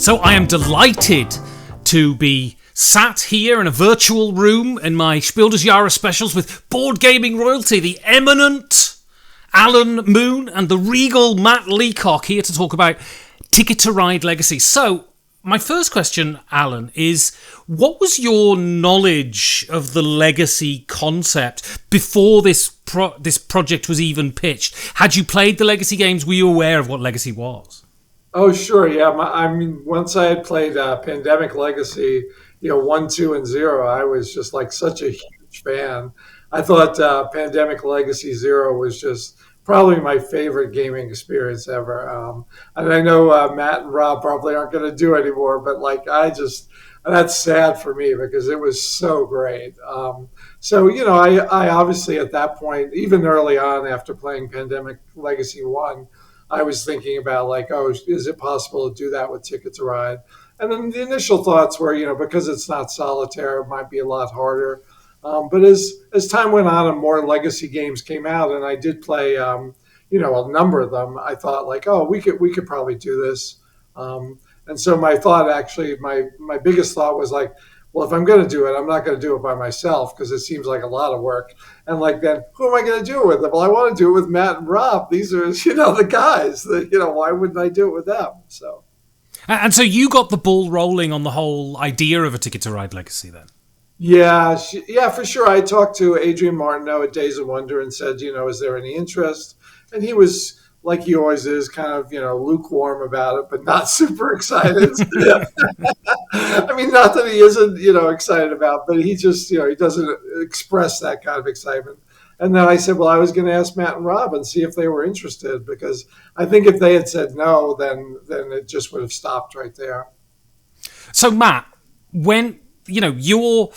So I am delighted to be sat here in a virtual room in my Spiel des Jahres specials with board gaming royalty, the eminent Alan Moon and the regal Matt Leacock, here to talk about Ticket to Ride Legacy. So my first question, Alan, is what was your knowledge of the Legacy concept before this project was even pitched? Had you played the Legacy games? Were you aware of what Legacy was? Oh, sure. Yeah. Once I had played Pandemic Legacy, 1, 2, and 0, I was just like such a huge fan. I thought Pandemic Legacy 0 was just probably my favorite gaming experience ever. And I know Matt and Rob probably aren't going to do anymore, but that's sad for me because it was so great. I obviously at that point, even early on after playing Pandemic Legacy 1, I was thinking about is it possible to do that with Ticket to Ride? And then the initial thoughts were, because it's not solitaire, it might be a lot harder. But as time went on and more Legacy games came out, and I did play, a number of them, I thought we could probably do this. And so my thought actually, my biggest thought was well, if I'm going to do it, I'm not going to do it by myself because it seems like a lot of work. And then who am I going to do it with? Well, I want to do it with Matt and Rob. These are, the guys that, why wouldn't I do it with them? So. And so you got the ball rolling on the whole idea of a Ticket to Ride Legacy then? Yeah, for sure. I talked to Adrian Martineau at Days of Wonder and said, is there any interest? And he was, like he always is, kind of, lukewarm about it, but not super excited. I mean, not that he isn't, excited about, but he just, he doesn't express that kind of excitement. And then I said, well, I was going to ask Matt and Rob and see if they were interested, because I think if they had said no, then it just would have stopped right there. So, Matt, when, you're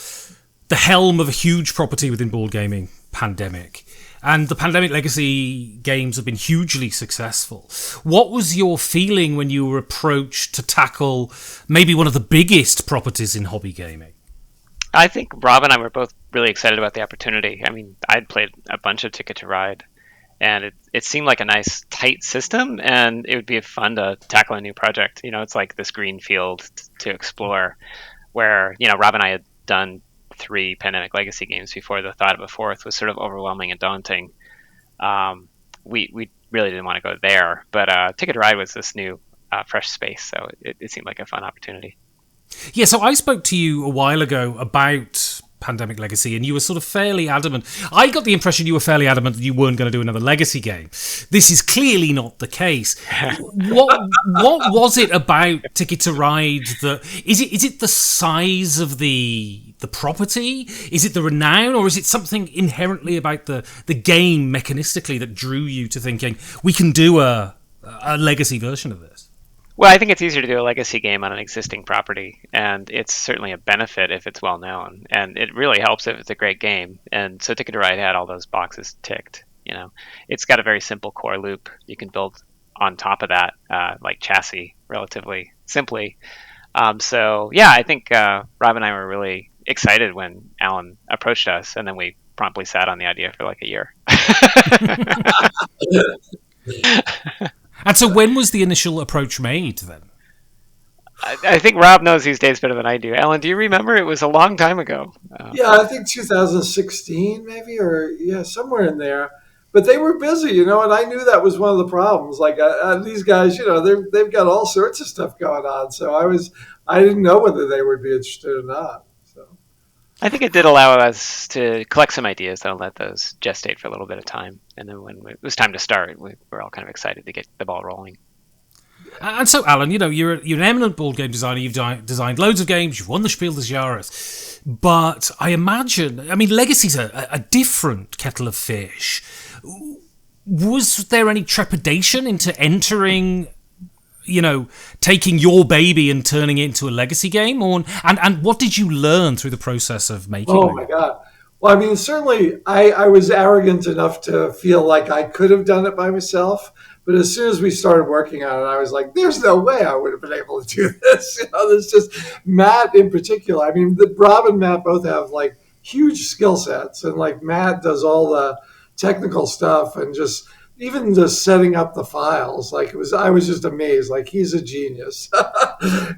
the helm of a huge property within board gaming, Pandemic, and the Pandemic Legacy games have been hugely successful. What was your feeling when you were approached to tackle maybe one of the biggest properties in hobby gaming? I think Rob and I were both really excited about the opportunity. I mean, I'd played a bunch of Ticket to Ride, and it seemed like a nice, tight system, and it would be fun to tackle a new project. It's like this green field to explore, where, Rob and I had done 3 Pandemic Legacy games before. The thought of a 4th was sort of overwhelming and daunting. We really didn't want to go there, but Ticket to Ride was this new, fresh space, so it seemed like a fun opportunity. Yeah, so I spoke to you a while ago about Pandemic Legacy, and you were sort of fairly adamant. I got the impression you were fairly adamant that you weren't going to do another Legacy game. This is clearly not the case. What was it about Ticket to Ride that is it the size of the property? Is it the renown, or is it something inherently about the game mechanistically that drew you to thinking we can do a Legacy version of this? Well, I think it's easier to do a Legacy game on an existing property, and it's certainly a benefit if it's well known, and it really helps if it's a great game. And so Ticket to Ride had all those boxes ticked. It's got a very simple core loop. You can build on top of that, like chassis, relatively simply. So yeah, I think Rob and I were really excited when Alan approached us, and then we promptly sat on the idea for like a year. And so when was the initial approach made then? I think Rob knows these days better than I do. Alan, do you remember? It was a long time ago. Yeah, I think 2016 maybe, or somewhere in there. But they were busy, and I knew that was one of the problems. These guys, they've got all sorts of stuff going on. So I didn't know whether they would be interested or not. So I think it did allow us to collect some ideas and let those gestate for a little bit of time. And then when it was time to start, we were all kind of excited to get the ball rolling. And so, Alan, you're an eminent board game designer. You've designed loads of games. You've won the Spiel des Jahres. But I imagine, Legacy's a different kettle of fish. Was there any trepidation into entering, taking your baby and turning it into a Legacy game? And what did you learn through the process of making it? Oh, my God. Well, certainly I was arrogant enough to feel like I could have done it by myself. But as soon as we started working on it, I was like, there's no way I would have been able to do this. There's just Matt in particular. Rob and Matt both have huge skill sets. And Matt does all the technical stuff and just even just setting up the files, like I was just amazed. Like he's a genius,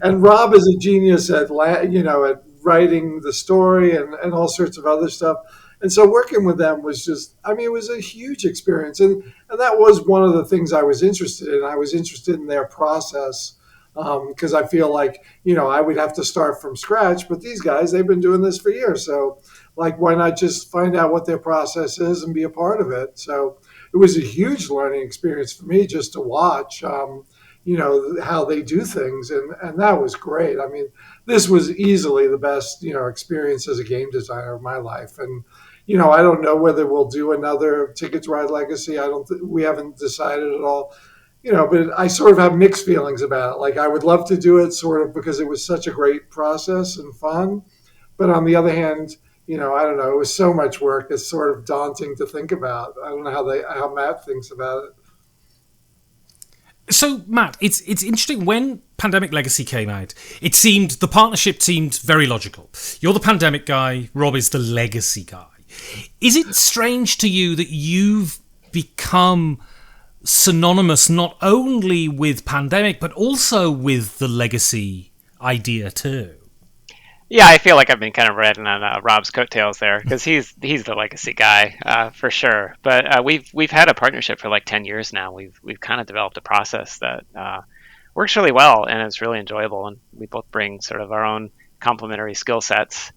and Rob is a genius at at writing the story and all sorts of other stuff. And so working with them was just, I mean, it was a huge experience, and that was one of the things I was interested in. I was interested in their process because I feel like I would have to start from scratch, but these guys, they've been doing this for years, so like why not just find out what their process is and be a part of it? So it was a huge learning experience for me just to watch, how they do things, and that was great. I mean, this was easily the best, experience as a game designer of my life, and I don't know whether we'll do another Ticket to Ride Legacy. I don't. We haven't decided at all. But I sort of have mixed feelings about it. Like I would love to do it, sort of because it was such a great process and fun. But on the other hand, I don't know. It was so much work. It's sort of daunting to think about. I don't know how Matt thinks about it. So, Matt, it's interesting. When Pandemic Legacy came out, the partnership seemed very logical. You're the Pandemic guy, Rob is the Legacy guy. Is it strange to you that you've become synonymous not only with Pandemic, but also with the Legacy idea too? Yeah, I feel like I've been kind of riding on Rob's coattails there because he's the legacy guy for sure. But we've had a partnership for like 10 years now. We've kind of developed a process that works really well and is really enjoyable. And we both bring sort of our own complementary skill sets,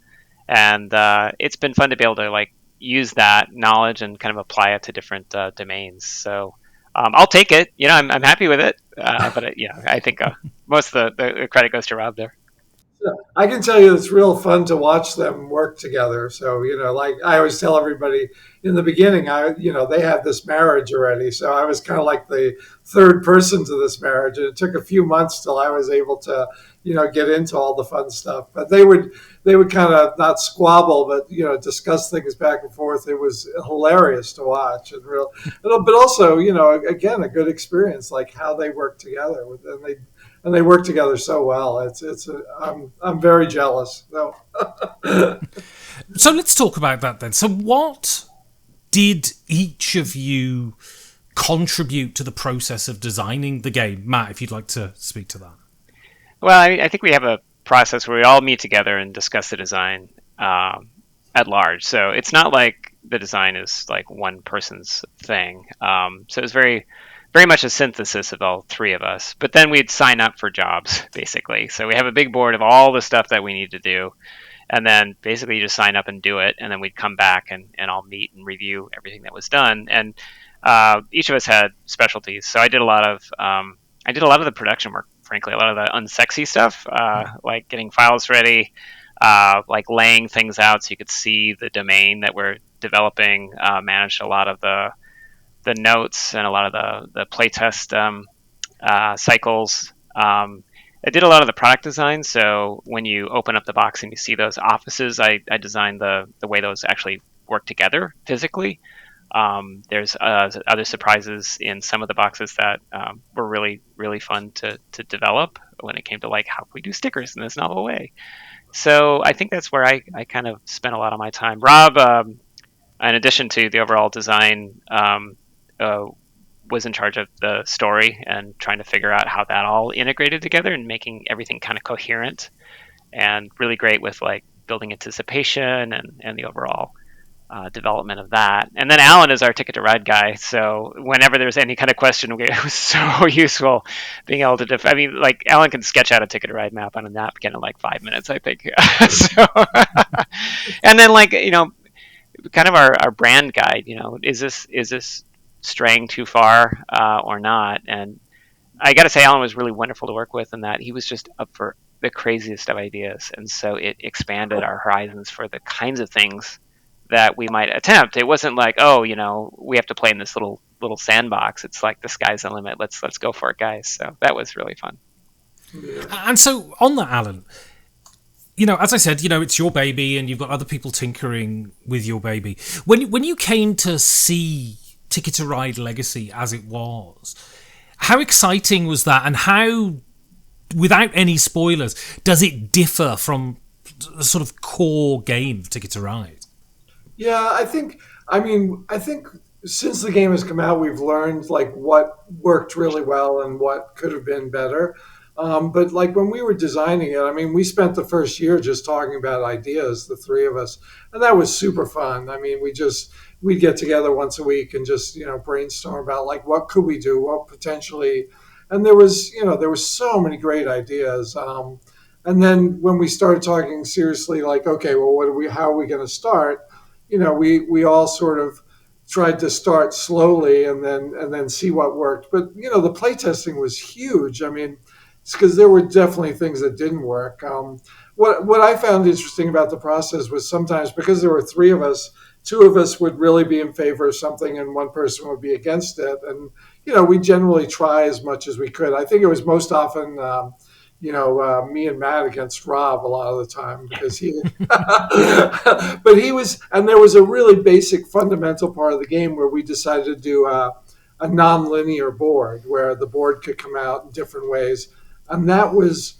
and it's been fun to be able to like use that knowledge and kind of apply it to different domains. So I'll take it. I'm happy with it. But I think most of the credit goes to Rob there. I can tell you it's real fun to watch them work together. So, like I always tell everybody in the beginning, they had this marriage already. So I was kind of like the third person to this marriage. And it took a few months till I was able to, get into all the fun stuff. But they would kind of not squabble, but, discuss things back and forth. It was hilarious to watch but also, again, a good experience, like how they work together and they work together so well. I'm very jealous. No. So let's talk about that then. So what did each of you contribute to the process of designing the game? Matt, if you'd like to speak to that. Well, I think we have a process where we all meet together and discuss the design at large. So it's not like the design is like one person's thing. So it's very much a synthesis of all three of us. But then we'd sign up for jobs, basically. So we have a big board of all the stuff that we need to do. And then basically you just sign up and do it. And then we'd come back and all meet and review everything that was done. And each of us had specialties. So I did a lot of the production work, frankly, a lot of the unsexy stuff, like getting files ready, like laying things out so you could see the domain that we're developing, managed a lot of the notes and a lot of the playtest cycles. I did a lot of the product design. So when you open up the box and you see those offices, I designed the way those actually work together physically. There's other surprises in some of the boxes that were really, really fun to develop when it came to like how we do stickers in this novel way. So I think that's where I kind of spent a lot of my time. Rob, in addition to the overall design, was in charge of the story and trying to figure out how that all integrated together and making everything kind of coherent, and really great with like building anticipation and the overall development of that. And then Alan is our Ticket to Ride guy, so whenever there's any kind of question, it was so useful being able to like Alan can sketch out a Ticket to Ride map on a napkin in like 5 minutes, I think. So and then like kind of our brand guide, is this straying too far or not? And I got to say, Alan was really wonderful to work with in that he was just up for the craziest of ideas, and so it expanded our horizons for the kinds of things that we might attempt. It wasn't like, we have to play in this little sandbox. It's like the sky's the limit. Let's go for it, guys. So that was really fun. And so on that, Alan, as I said, it's your baby, and you've got other people tinkering with your baby. When you came to see Ticket to Ride Legacy as it was, how exciting was that, and how, without any spoilers, does it differ from the sort of core game of Ticket to Ride? Yeah, I think since the game has come out, we've learned like what worked really well and what could have been better. But like when we were designing it, I mean, we spent the first year just talking about ideas, the three of us, and that was super fun. I mean, we'd get together once a week and just brainstorm about like what could we do, what potentially, and there was so many great ideas. And then when we started talking seriously, like, okay, well, how are we going to start? We all sort of tried to start slowly and then see what worked. But the playtesting was huge. I mean, it's because there were definitely things that didn't work. What I found interesting about the process was sometimes because there were three of us, two of us would really be in favor of something and one person would be against it. And we generally try as much as we could. I think it was most often. Me and Matt against Rob a lot of the time because but he was, and there was a really basic fundamental part of the game where we decided to do a non-linear board where the board could come out in different ways. And that was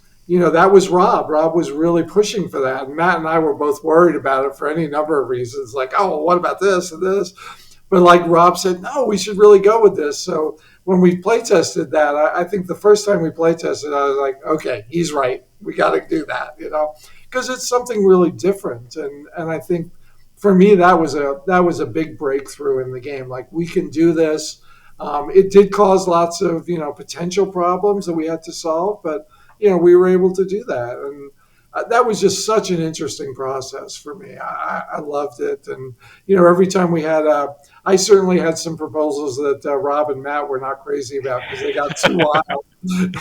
Rob. Rob was really pushing for that. And Matt and I were both worried about it for any number of reasons. Like, oh, well, what about this and this? But like Rob said, no, we should really go with this. So when we play tested that, I think the first time we play tested, I was like, okay, he's right. We got to do that, because it's something really different. And I think for me, that was a big breakthrough in the game. Like we can do this. It did cause lots of, potential problems that we had to solve, but, we were able to do that. And that was just such an interesting process for me. I loved it. And, every time I certainly had some proposals that Rob and Matt were not crazy about because they got too wild.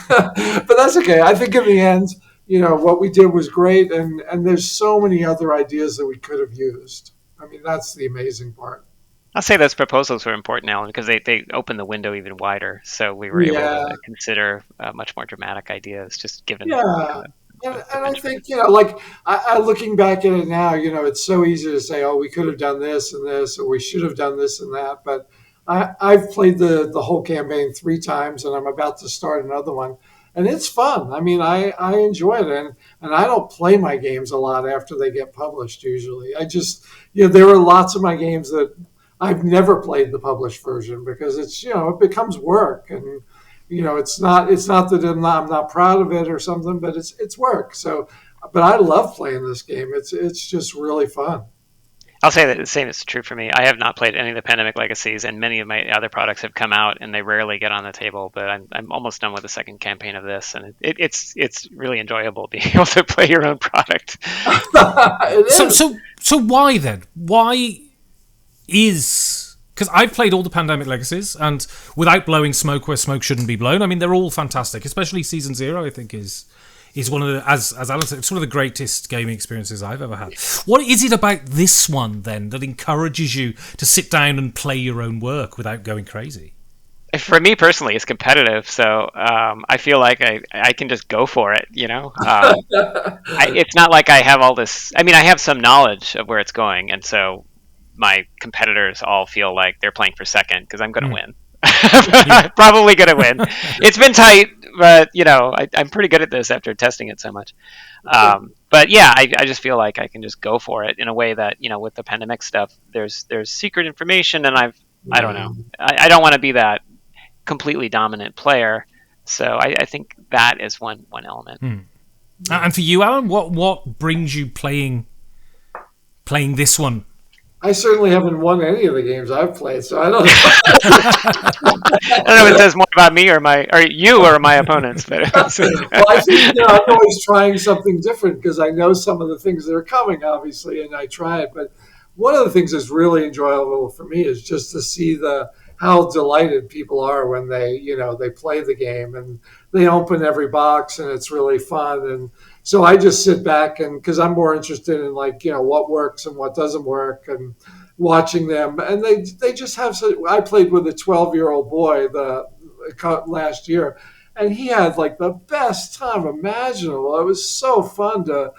But that's okay. I think in the end, what we did was great. And there's so many other ideas that we could have used. I mean, that's the amazing part. I'll say those proposals were important, Alan, because they opened the window even wider. So we were able Yeah. to consider much more dramatic ideas, just given Yeah. the And I dimension. think, like looking back at it now, it's so easy to say, oh, we could have done this and this, or we should have done this and that. But I've played the whole campaign three times and I'm about to start another one. And it's fun. I mean, I enjoy it. And I don't play my games a lot after they get published usually. I just, there are lots of my games that I've never played the published version because it's, it becomes work. And it's not that I'm not proud of it or something, but it's work. So, but I love playing this game. It's just really fun. I'll say that the same is true for me. I have not played any of the Pandemic Legacies, and many of my other products have come out, and they rarely get on the table. But I'm almost done with the second campaign of this, and it's really enjoyable being able to play your own product. It So, is. so why then? Why is because I've played all the Pandemic Legacies, and without blowing smoke where smoke shouldn't be blown, I mean they're all fantastic. Especially Season Zero, I think is one of the, as Alan said, it's one of the greatest gaming experiences I've ever had. What is it about this one then that encourages you to sit down and play your own work without going crazy? For me personally, it's competitive, so I feel like I can just go for it. It's not like I have all this. I mean, I have some knowledge of where it's going, and so my competitors all feel like they're playing for second because I'm going to win. Probably going to win. It's been tight, but I'm pretty good at this after testing it so much. But yeah, I just feel like I can just go for it in a way that with the pandemic stuff, there's secret information, and I don't know. I don't want to be that completely dominant player. So I think that is one element. And for you, Alan, what brings you playing this one? I certainly haven't won any of the games I've played, so I don't know. I don't know if it says more about me or you or my opponents. But Well, I think I'm always trying something different because I know some of the things that are coming, obviously, and I try it. But one of the things that's really enjoyable for me is just to see how delighted people are when they play the game and they open every box and it's really fun. And so I just sit back and because I'm more interested in what works and what doesn't work and watching them. And they just have. I played with a 12-year-old boy last year, and he had like the best time imaginable. It was so fun to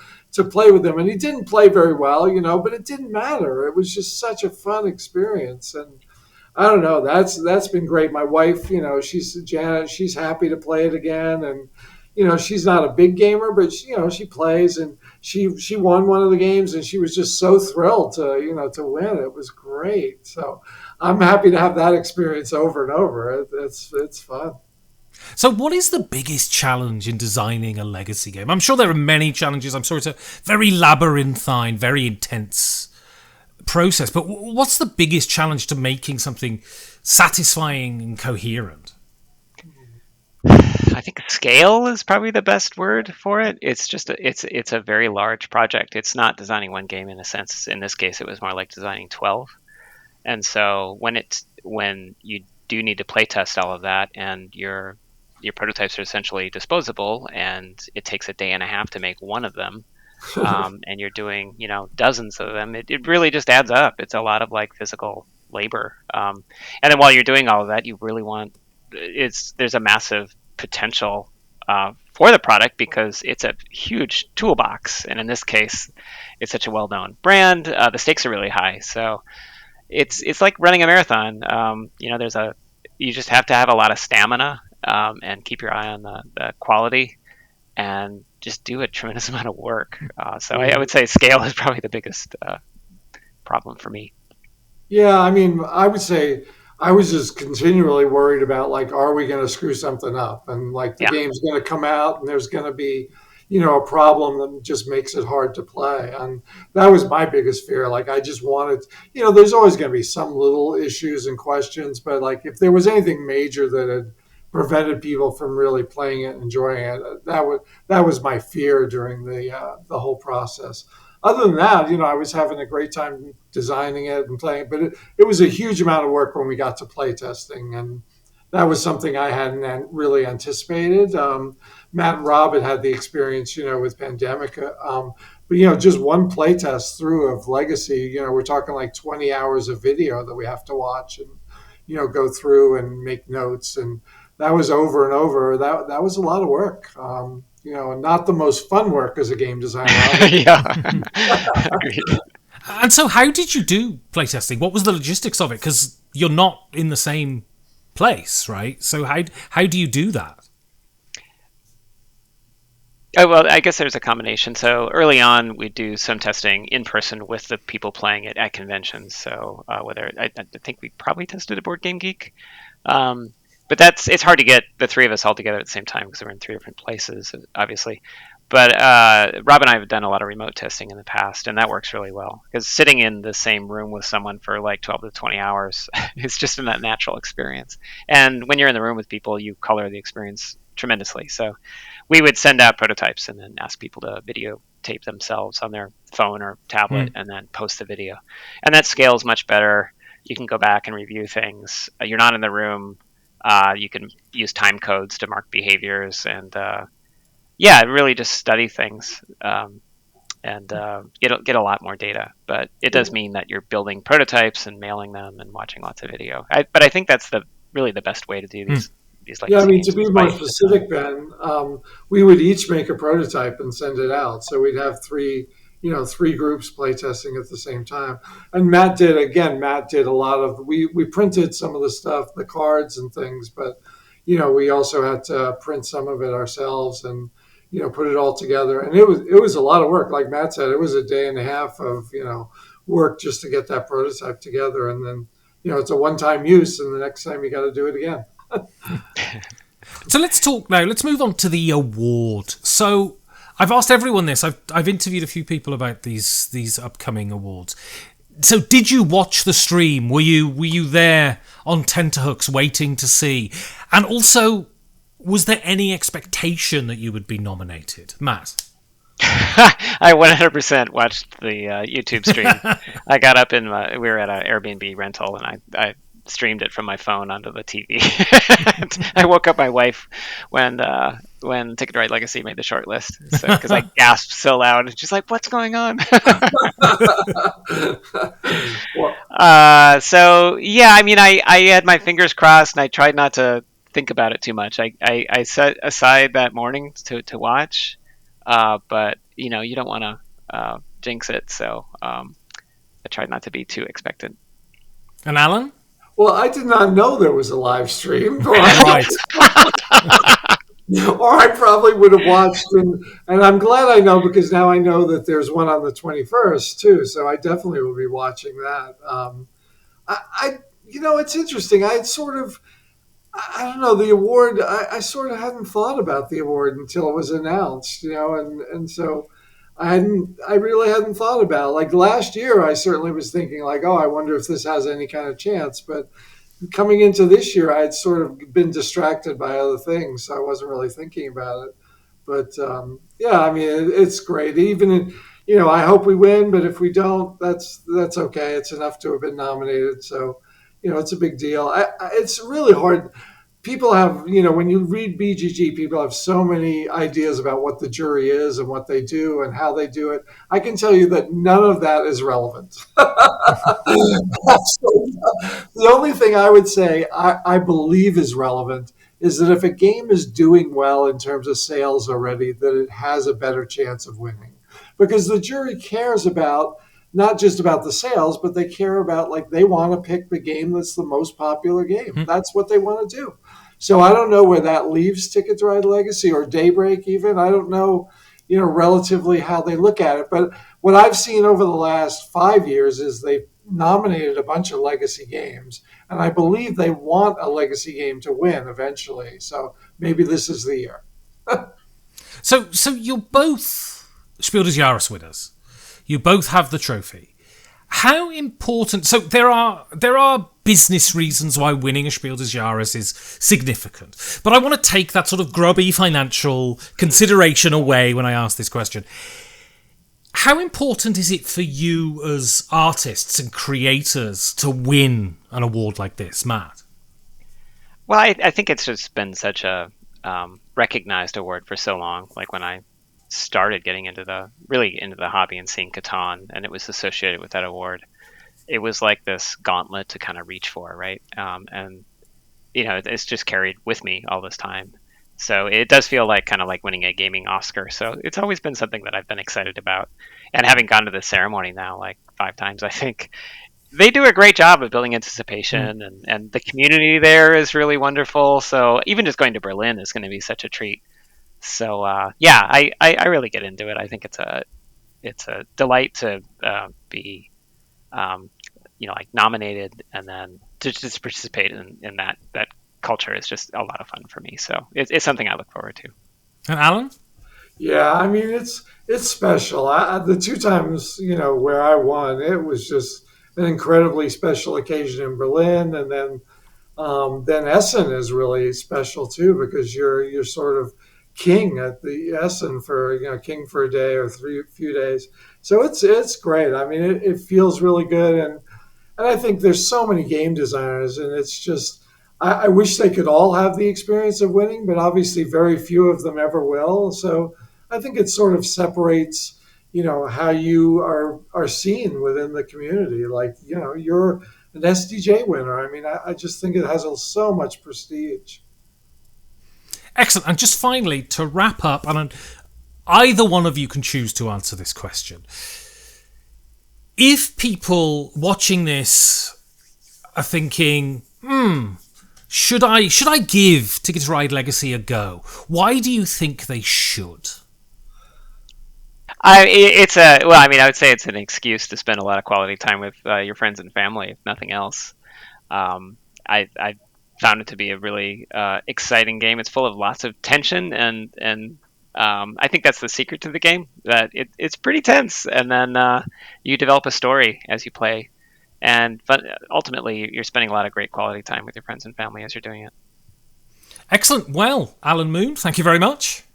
play with him, and he didn't play very well, but it didn't matter. It was just such a fun experience, and I don't know. That's been great. My wife, she's Janet. She's happy to play it again, and she's not a big gamer, but she plays, and she won one of the games, and she was just so thrilled to win. It was great. So I'm happy to have that experience over and over. It's fun. So what is the biggest challenge in designing a legacy game? I'm sure there are many challenges. I'm sure it's a very labyrinthine, very intense process. But what's the biggest challenge to making something satisfying and coherent? I think scale is probably the best word for it. It's just it's a very large project. It's not designing one game in a sense. In this case, it was more like designing 12. And so when you do need to play test all of that, and your prototypes are essentially disposable, and it takes a day and a half to make one of them, and you're doing dozens of them, it really just adds up. It's a lot of like physical labor, and then while you're doing all of that, you really want there's a massive potential for the product because it's a huge toolbox, and in this case, it's such a well-known brand. The stakes are really high, so it's like running a marathon. You just have to have a lot of stamina, and keep your eye on the quality, and just do a tremendous amount of work. So I would say scale is probably the biggest problem for me. Yeah, I mean, I would say I was just continually worried about like, are we going to screw something up? And like the game's going to come out and there's going to be, a problem that just makes it hard to play. And that was my biggest fear. Like I just wanted, there's always going to be some little issues and questions, but like if there was anything major that had prevented people from really playing it and enjoying it, that was my fear during the whole process. Other than that, I was having a great time designing it and playing it, but it was a huge amount of work when we got to play testing, and that was something I hadn't really anticipated. Matt and Rob had the experience, with Pandemic, but just one play test through of Legacy, we're talking like 20 hours of video that we have to watch and go through and make notes, and that was over and over. That was a lot of work. Not the most fun work as a game designer. Yeah. And so how did you do playtesting? What was the logistics of it? Because you're not in the same place, right? So how do you do that? Oh, well, I guess there's a combination. So early on, we do some testing in person with the people playing it at conventions. So I think we probably tested at Board Game Geek. But it's hard to get the three of us all together at the same time because we're in three different places, obviously. But Rob and I have done a lot of remote testing in the past, and that works really well. Because sitting in the same room with someone for like 12 to 20 hours is just a natural experience. And when you're in the room with people, you color the experience tremendously. So we would send out prototypes and then ask people to videotape themselves on their phone or tablet and then post the video. And that scales much better. You can go back and review things. You're not in the room. You can use time codes to mark behaviors and really just study things and get a lot more data. But it does mean that you're building prototypes and mailing them and watching lots of video. But I think that's really the best way to do these. Yeah, I mean, to be more specific, Ben, we would each make a prototype and send it out. So we'd have three groups play testing at the same time. And Matt did a lot of, we printed some of the stuff, the cards and things, but, we also had to print some of it ourselves and, put it all together. And it was a lot of work. Like Matt said, it was a day and a half of, work just to get that prototype together. And then, it's a one-time use, and the next time you got to do it again. So let's talk now. Let's move on to the award. So I've asked everyone this. I've interviewed a few people about these upcoming awards. So did you watch the stream? Were you there on tenterhooks waiting to see? And also, was there any expectation that you would be nominated, Matt? I 100% watched the YouTube stream. I got up we were at an Airbnb rental, and I streamed it from my phone onto the TV. I woke up my wife when Ticket to Ride Legacy made the short list because I gasped so loud. She's like, "What's going on?" So yeah, I mean, I had my fingers crossed, and I tried not to think about it too much. I set aside that morning to watch, but you don't want to jinx it, so I tried not to be too expectant. And Alan? Well, I did not know there was a live stream. Right. or I probably would have watched. And I'm glad I know, because now I know that there's one on the 21st too. So I definitely will be watching that. I it's interesting. I don't know, the award. I sort of hadn't thought about the award until it was announced, and so I really hadn't thought about it. Like last year, I certainly was thinking like, oh, I wonder if this has any kind of chance. But coming into this year, I had sort of been distracted by other things, so I wasn't really thinking about it. But yeah, I mean, it's great. I hope we win, but if we don't, that's okay. It's enough to have been nominated, so it's a big deal. It's really hard. People have, when you read BGG, people have so many ideas about what the jury is and what they do and how they do it. I can tell you that none of that is relevant. The only thing I would say I believe is relevant is that if a game is doing well in terms of sales already, that it has a better chance of winning. Because the jury cares about not just about the sales, but they care about, like, they want to pick the game that's the most popular game. That's what they want to do. So I don't know where that leaves Ticket to Ride Legacy or Daybreak even. I don't know, relatively how they look at it. But what I've seen over the last 5 years is they've nominated a bunch of legacy games, and I believe they want a legacy game to win eventually. So maybe this is the year. So you're both Spiel des Jahres winners. You both have the trophy. How important? So there are business reasons why winning a Spiel des Jahres is significant, but I want to take that sort of grubby financial consideration away when I ask this question. How important is it for you as artists and creators to win an award like this, Matt? Well, I think it's just been such a recognized award for so long. Like when I started getting into the hobby and seeing Catan, and it was associated with that award, it was like this gauntlet to kind of reach for, right? And it's just carried with me all this time. So it does feel like kind of like winning a gaming Oscar. So it's always been something that I've been excited about. And having gone to the ceremony now like 5 times, I think they do a great job of building anticipation, and the community there is really wonderful. So even just going to Berlin is going to be such a treat. So yeah, I really get into it. I think it's a delight to be like nominated, and then to just participate in that culture is just a lot of fun for me. So it's something I look forward to. And Alan? Yeah, I mean, it's special. The 2 times where I won, it was just an incredibly special occasion in Berlin, and then Essen is really special too, because you're sort of king at the Essen for king for a day or few days. So it's great. I mean, it feels really good, and I think there's so many game designers, and it's just I wish they could all have the experience of winning, but obviously very few of them ever will. So I think it sort of separates how you are seen within the community. Like you're an SDJ winner. I mean, I just think it has so much prestige. Excellent. And just finally, to wrap up, and either one of you can choose to answer this question. If people watching this are thinking, should I give Ticket to Ride Legacy a go? Why do you think they should? I would say it's an excuse to spend a lot of quality time with your friends and family, if nothing else. I found it to be a really exciting game. It's full of lots of tension, and I think that's the secret to the game. That it's pretty tense, and then you develop a story as you play, but ultimately you're spending a lot of great quality time with your friends and family as you're doing it. Excellent. Well, Alan Moon, thank you very much.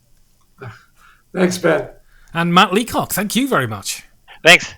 Thanks, Ben. And Matt Leacock, thank you very much. Thanks.